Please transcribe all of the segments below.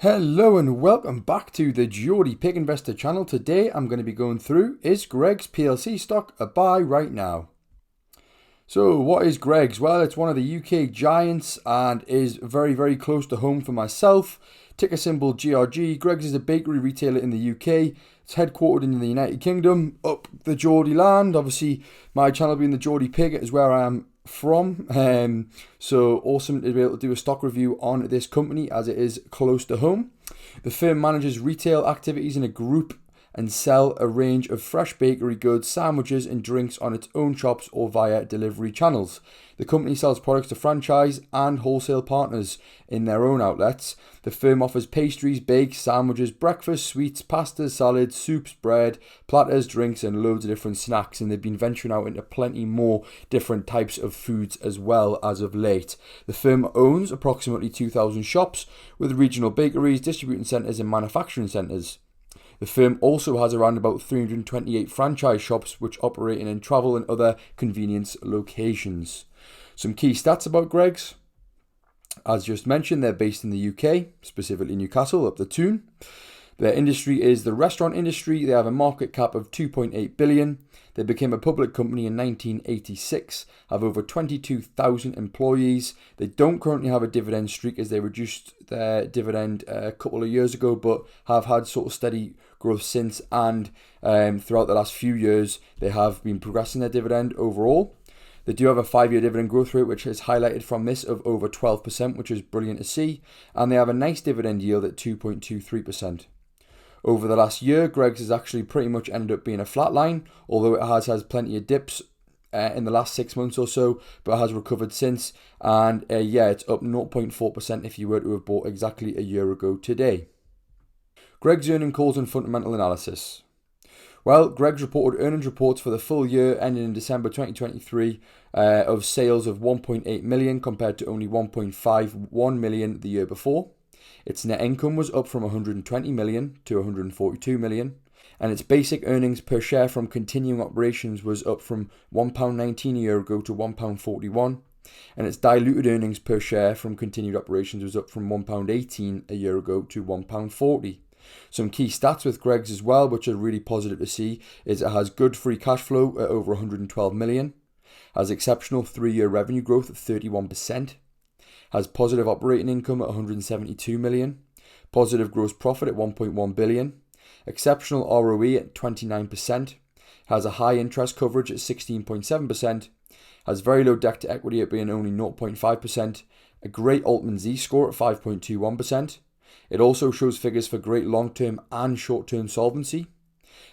Hello and welcome back to the Geordie Pig Investor channel. Today I'm going to be going through, is Greggs PLC stock a buy right now? So what is Greggs? Well, it's one of the UK giants and is very close to home for myself. Ticker symbol GRG. Greggs is a bakery retailer in the UK. It's headquartered in the United Kingdom, up the Geordie land. Obviously my channel being the Geordie Pig is where I am from, so awesome to be able to do a stock review on this company as it is close to home. The firm manages retail activities in a group and sell a range of fresh bakery goods, sandwiches and drinks on its own shops or via delivery channels. The company sells products to franchise and wholesale partners in their own outlets. The firm offers pastries, bakes, sandwiches, breakfast, sweets, pastas, salads, soups, bread, platters, drinks and loads of different snacks, and they've been venturing out into plenty more different types of foods as well as of late. The firm owns approximately 2,000 shops with regional bakeries, distributing centres and manufacturing centres. The firm also has around about 328 franchise shops which operate in travel and other convenience locations. Some key stats about Greggs. As just mentioned, they're based in the UK, specifically Newcastle, up the Toon. Their industry is the restaurant industry. They have a market cap of 2.8 billion. They became a public company in 1986, have over 22,000 employees. They don't currently have a dividend streak as they reduced their dividend a couple of years ago, but have had sort of steady growth since, and throughout the last few years they have been progressing their dividend overall. They do have a 5-year dividend growth rate, which is highlighted from this, of over 12%, which is brilliant to see. And they have a nice dividend yield at 2.23%. Over the last year, Greggs has actually pretty much ended up being a flat line, although it has plenty of dips in the last 6 months or so, but has recovered since. And it's up 0.4% if you were to have bought exactly a year ago today. Greggs earnings calls and fundamental analysis. Well, Greggs reported earnings reports for the full year ending in December 2023 of sales of 1.8 million compared to only 1.51 million the year before. Its net income was up from 120 million to 142 million, and its basic earnings per share from continuing operations was up from £1.19 a year ago to £1.41, and its diluted earnings per share from continued operations was up from £1.18 a year ago to £1.40. Some key stats with Greggs as well, which are really positive to see, is it has good free cash flow at over 112 million, has exceptional 3-year revenue growth at 31%, has positive operating income at 172 million, positive gross profit at 1.1 billion, exceptional ROE at 29%, has a high interest coverage at 16.7%, has very low debt to equity at being only 0.5%, a great Altman Z score at 5.21%. It also shows figures for great long-term and short-term solvency.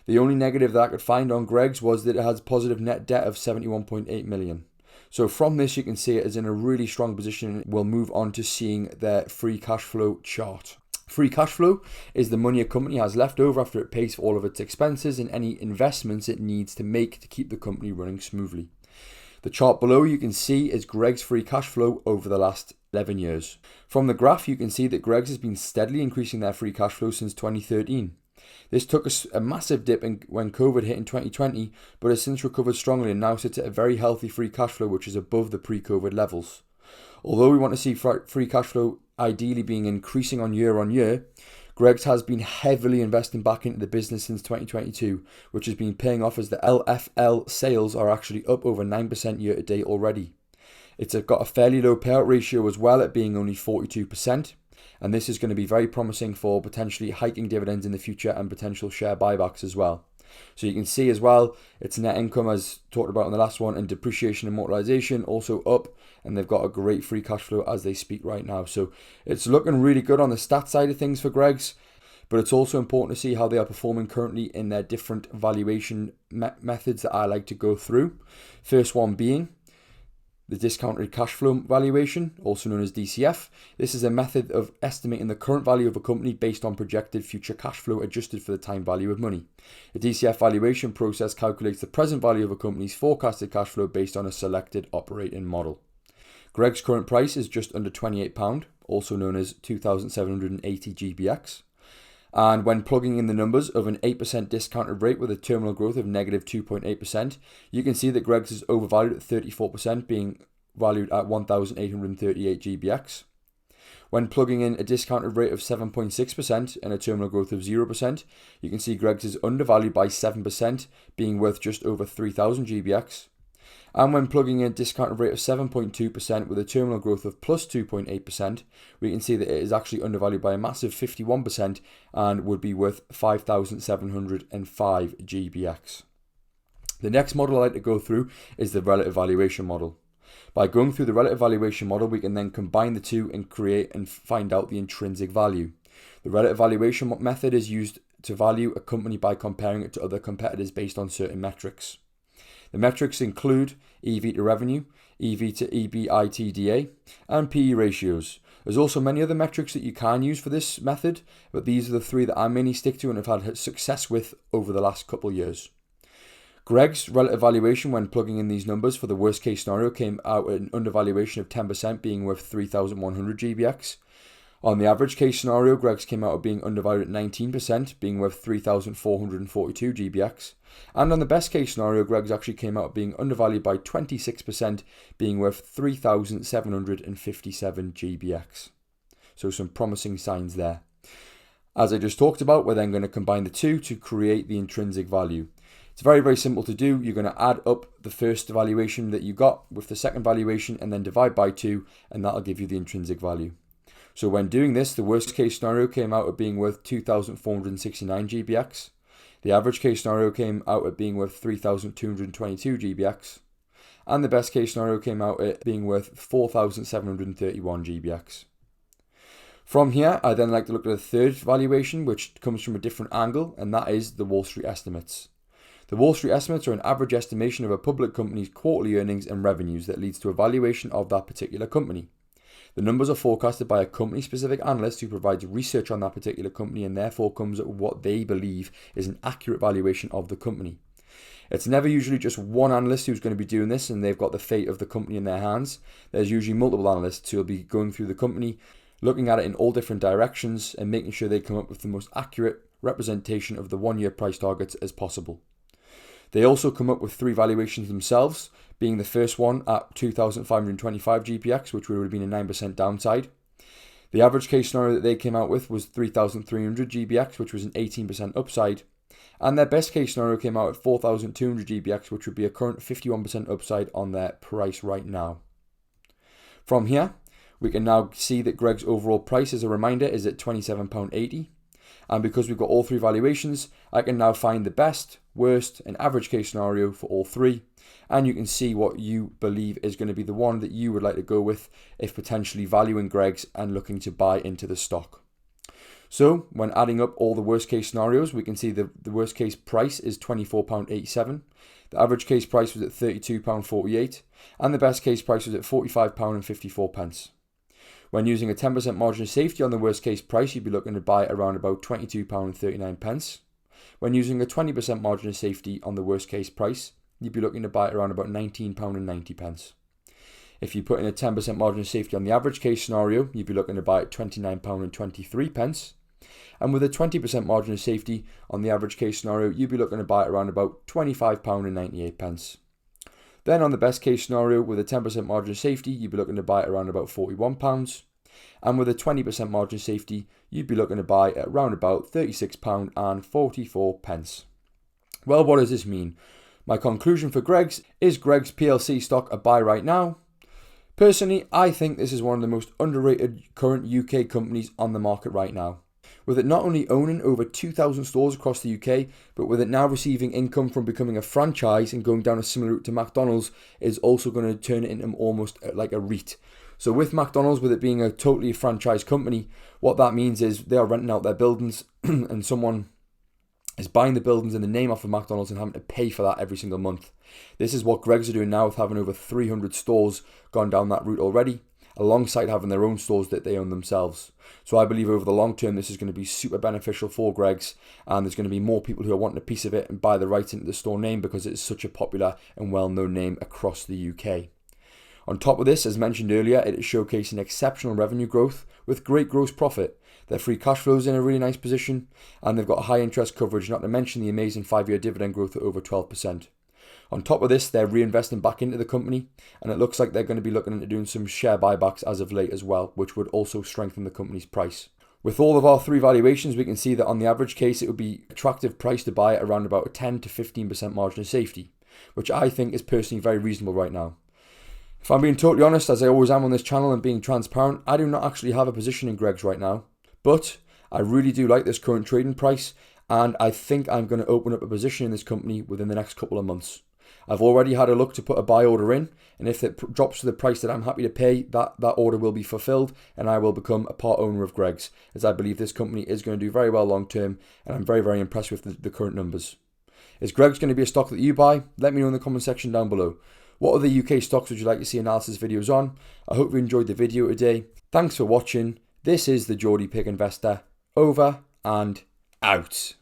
The only negative that I could find on Greggs was that it has positive net debt of 71.8 million. So from this you can see it is in a really strong position. We'll move on to seeing their free cash flow chart. Free cash flow is the money a company has left over after it pays for all of its expenses and any investments it needs to make to keep the company running smoothly. The chart below you can see is Greggs' free cash flow over the last 11 years. From the graph you can see that Greggs has been steadily increasing their free cash flow since 2013. This took a massive dip when COVID hit in 2020, but has since recovered strongly and now sits at a very healthy free cash flow which is above the pre-COVID levels. Although we want to see free cash flow ideally being increasing on year, Greggs has been heavily investing back into the business since 2022, which has been paying off as the LFL sales are actually up over 9% year to date already. It's got a fairly low payout ratio as well at being only 42%, and this is going to be very promising for potentially hiking dividends in the future and potential share buybacks as well. So you can see as well its net income, as talked about in the last one, and depreciation and amortization also up, and they've got a great free cash flow as they speak right now. So it's looking really good on the stat side of things for Greggs, but it's also important to see how they are performing currently in their different valuation methods that I like to go through. First one being the discounted cash flow valuation, also known as DCF. This is a method of estimating the current value of a company based on projected future cash flow adjusted for the time value of money. The DCF valuation process calculates the present value of a company's forecasted cash flow based on a selected operating model. Greggs' current price is just under £28, also known as 2,780 GBX. And when plugging in the numbers of an 8% discounted rate with a terminal growth of negative 2.8%, you can see that Greggs is overvalued at 34%, being valued at 1,838 GBX. When plugging in a discounted rate of 7.6% and a terminal growth of 0%, you can see Greggs is undervalued by 7%, being worth just over 3,000 GBX. And when plugging in a discounted rate of 7.2% with a terminal growth of plus 2.8%, we can see that it is actually undervalued by a massive 51% and would be worth 5,705 GBX. The next model I like to go through is the relative valuation model. By going through the relative valuation model, we can then combine the two and create and find out the intrinsic value. The relative valuation method is used to value a company by comparing it to other competitors based on certain metrics. The metrics include EV to revenue, EV to EBITDA, and PE ratios. There's also many other metrics that you can use for this method, but these are the three that I mainly stick to and have had success with over the last couple of years. Greggs' relative valuation when plugging in these numbers for the worst case scenario came out at an undervaluation of 10%, being worth 3,100 GBX. On the average case scenario, Greggs came out of being undervalued at 19%, being worth 3,442 GBX. And on the best case scenario, Greggs actually came out of being undervalued by 26%, being worth 3,757 GBX. So some promising signs there. As I just talked about, we're then going to combine the two to create the intrinsic value. It's very, very simple to do. You're going to add up the first valuation that you got with the second valuation and then divide by 2, and that'll give you the intrinsic value. So when doing this, the worst case scenario came out at being worth 2,469 GBX. The average case scenario came out at being worth 3,222 GBX. And the best case scenario came out at being worth 4,731 GBX. From here, I then like to look at a third valuation, which comes from a different angle, and that is the Wall Street estimates. The Wall Street estimates are an average estimation of a public company's quarterly earnings and revenues that leads to a valuation of that particular company. The numbers are forecasted by a company-specific analyst who provides research on that particular company and therefore comes up with what they believe is an accurate valuation of the company. It's never usually just one analyst who's going to be doing this and they've got the fate of the company in their hands. There's usually multiple analysts who will be going through the company, looking at it in all different directions and making sure they come up with the most accurate representation of the one-year price targets as possible. They also come up with 3 valuations themselves, being the first one at 2,525 GPX, which would have been a 9% downside. The average case scenario that they came out with was 3,300 GBX, which was an 18% upside. And their best case scenario came out at 4,200 GBX, which would be a current 51% upside on their price right now. From here, we can now see that Greggs' overall price, as a reminder, is at £27.80. And because we've got all 3 valuations, I can now find the best, worst, and average case scenario for all 3. And you can see what you believe is going to be the one that you would like to go with if potentially valuing Greggs and looking to buy into the stock. So when adding up all the worst case scenarios, we can see the worst case price is £24.87. The average case price was at £32.48. And the best case price was at £45.54. When using a 10% margin of safety on the worst case price, you'd be looking to buy around about £22.39. When using a 20% margin of safety on the worst case price, you'd be looking to buy around about £19.90. If you put in a 10% margin of safety on the average case scenario, you'd be looking to buy at £29.23. And with a 20% margin of safety on the average case scenario, you'd be looking to buy around about £25.98. Then on the best case scenario, with a 10% margin of safety, you'd be looking to buy at around about £41. And with a 20% margin of safety, you'd be looking to buy at around about £36.44. Well, what does this mean? My conclusion for Greggs, is Greggs PLC stock a buy right now? Personally, I think this is one of the most underrated current UK companies on the market right now. With it not only owning over 2,000 stores across the UK, but with it now receiving income from becoming a franchise and going down a similar route to McDonald's, is also going to turn it into almost like a REIT. So with McDonald's, with it being a totally franchise company, what that means is they are renting out their buildings and someone is buying the buildings in the name off of McDonald's and having to pay for that every single month. This is what Greggs are doing now with having over 300 stores gone down that route already, alongside having their own stores that they own themselves. So I believe over the long term this is going to be super beneficial for Greggs, and there's going to be more people who are wanting a piece of it and buy the rights into the store name because it's such a popular and well-known name across the UK. On top of this, as mentioned earlier, it is showcasing exceptional revenue growth with great gross profit. Their free cash flow is in a really nice position, and they've got high interest coverage, not to mention the amazing 5-year dividend growth at over 12%. On top of this, they're reinvesting back into the company, and it looks like they're going to be looking into doing some share buybacks as of late as well, which would also strengthen the company's price. With all of our three valuations, we can see that on the average case, it would be attractive price to buy at around about a 10 to 15% margin of safety, which I think is personally very reasonable right now. If I'm being totally honest, as I always am on this channel and being transparent, I do not actually have a position in Greggs right now, but I really do like this current trading price, and I think I'm going to open up a position in this company within the next couple of months. I've already had a look to put a buy order in, and if it drops to the price that I'm happy to pay, that order will be fulfilled, and I will become a part owner of Greggs, as I believe this company is going to do very well long term, and I'm very, very impressed with the current numbers. Is Greggs going to be a stock that you buy? Let me know in the comment section down below. What other UK stocks would you like to see analysis videos on? I hope you enjoyed the video today. Thanks for watching. This is the Geordie Pig Investor. Over and out.